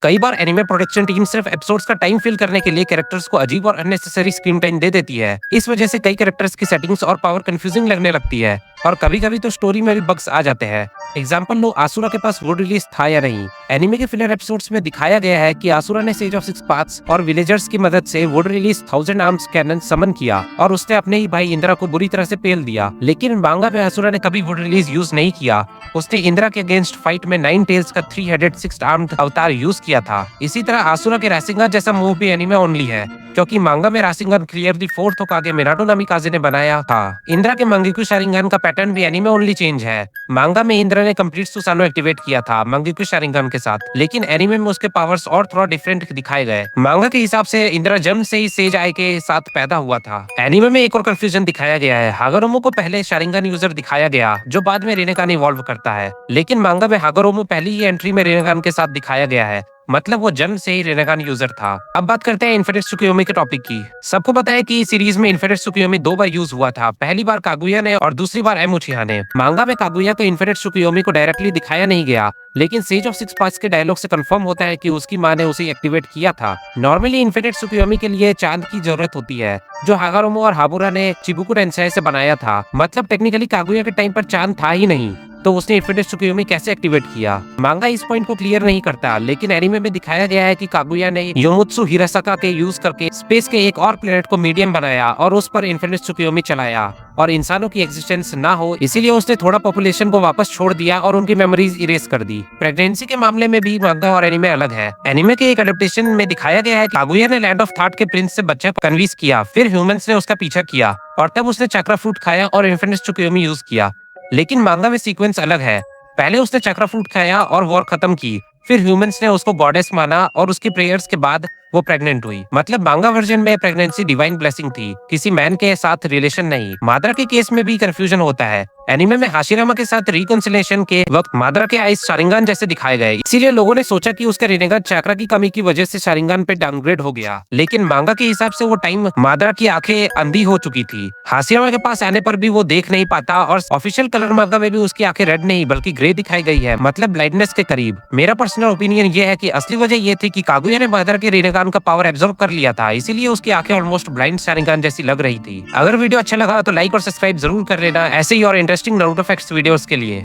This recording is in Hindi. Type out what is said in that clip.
कई बार एनिमे प्रोडक्शन टीम सिर्फ एपिसोड्स का टाइम फिल करने के लिए कैरेक्टर्स को अजीब और अननेसेसरी स्क्रीन टाइम दे देती है। इस वजह से कई कैरेक्टर्स की सेटिंग्स और पावर कंफ्यूजिंग लगने लगती है और कभी-कभी तो स्टोरी में भी बग्स आ जाते हैं। एग्जाम्पल लो, आसुरा के पास वुड रिलीज था या नहीं। एनिमे के फिलर एपिसोड्स में दिखाया गया है कि आसुरा ने सेज ऑफ सिक्स पाथ्स और विलेजर्स की मदद से वुड रिलीज 1000 आर्म्स कैनन समन किया और उसने अपने ही भाई इंद्रा को बुरी तरह से पेल दिया। लेकिन मांगा में आसुरा ने कभी वुड रिलीज यूज नहीं किया। उसने इंद्रा के अगेंस्ट फाइट में 9 टेल्स का 3 हेडेड 6 आर्म्ड अवतार यूज किया था। इसी तरह आसुरा के रासिंगन जैसा मूव भी एनिमे ओनली है, क्योंकि मांगा में रासिंगन क्लियरली फोर्थ होकागे मिनाटो नामिकाजे ने बनाया था। इंद्रा के मंगेकु शारिंगन का पैटर्न भी एनिमे ओनली चेंज है। मांगा में इंद्रा ने कंप्लीट सुसानो एक्टिवेट किया था मंगेकु शारिंगन के साथ, लेकिन एनिमे में उसके पावर्स और थोड़ा डिफरेंट दिखाए गए। मांगा के हिसाब से इंद्रा जन्म से ही सेज आई के साथ पैदा हुआ था। एनिमे में एक और कंफ्यूजन दिखाया गया है। हागरोमो को पहले शारिंगन यूजर दिखाया गया जो बाद में रेनेकान इवॉल्व करता है, लेकिन मांगा में हागरोमो पहली ही एंट्री में रेनेकान के साथ दिखाया गया है, मतलब वो जन्म से ही रेनेगान यूजर था। अब बात करते हैं इन्फिनिट त्सुकुयोमी के टॉपिक की। सबको पता है कि इस सीरीज में इन्फिनिट त्सुकुयोमी 2 बार यूज हुआ था, पहली बार कागुया ने और दूसरी बार एम उचिहा ने। मांगा में कागुया को इन्फिनिट त्सुकुयोमी को डायरेक्टली दिखाया नहीं गया, लेकिन सेज ऑफ सिक्स पाथ्स के डायलॉग से कंफर्म होता है कि उसकी मां ने उसे एक्टिवेट किया था। नॉर्मली इन्फिनिट त्सुकुयोमी के लिए चांद की जरूरत होती है, जो हागारोमो और हाबुरा ने चिबुकु टेंसाई से बनाया था। मतलब टेक्निकली कागुया के टाइम पर चांद था ही नहीं, तो उसने इन्फिनिट त्सुकुयोमी कैसे एक्टिवेट किया। मांगा इस पॉइंट को क्लियर नहीं करता, लेकिन एनिमे में दिखाया गया है कि कागुया ने योमुत्सु हिरासाका के यूज करके स्पेस के एक और प्लेनेट को मीडियम बनाया और उस पर इन्फिनिट त्सुकुयोमी चलाया, और इंसानों की एग्जिस्टेंस ना हो इसीलिए उसने थोड़ा पॉपुलेशन को वापस छोड़ दिया और उनकी मेमोरीज इरेज कर दी। प्रेगनेंसी के मामले में भी मांगा और एनिमे अलग है। एनिमे के एक एडेप्टेशन में दिखाया गया है कि कागुया ने लैंड ऑफ थॉट के प्रिंस से बच्चा कन्विंस किया, फिर ह्यूमंस ने उसका पीछा किया और तब उसने चक्रा फ्रूट खाया और इन्फिनिट त्सुकुयोमी यूज किया। लेकिन मांगा में सीक्वेंस अलग है। पहले उसने चक्रा फ्रूट खाया और वॉर खत्म की, फिर ह्यूमंस ने उसको गॉडेस माना और उसकी प्रेयर्स के बाद वो प्रेग्नेंट हुई। मतलब मांगा वर्जन में प्रेगनेंसी डिवाइन ब्लेसिंग थी, किसी मैन के साथ रिलेशन नहीं। मादरा के केस में भी कंफ्यूजन होता है। एनिमे में हाशिरामा के साथ रिकंसिलिएशन के वक्त मादरा के आइस शारिंगन जैसे दिखाए गए, इसीलिए लोगों ने सोचा कि उसके रिनेगन चक्रा की कमी की वजह से शारिंगन पे डाउनग्रेड हो गया। लेकिन मांगा के हिसाब से वो टाइम मादरा की आंखें अंधी हो चुकी थी। हाशिरामा के पास आने पर भी वो देख नहीं पाता और ऑफिशियल कलर मांगा में भी उसकी आंखें रेड नहीं बल्कि ग्रे दिखाई गई है, मतलब ब्लाइंडनेस के करीब। मेरा पर्सनल ओपिनियन ये है कि असली वजह ये थी कि कागुया ने मादरा के रिनेगन का पावर एब्जॉर्ब कर लिया था, इसीलिए उसकी आंखें ऑलमोस्ट ब्लाइंड शारिंगन जैसी लग रही थी। अगर वीडियो अच्छा लगा तो लाइक और सब्सक्राइब जरूर कर लेना ऐसे ही और इंटरेस्टिंग नारुतो फैक्ट्स वीडियोस के लिए।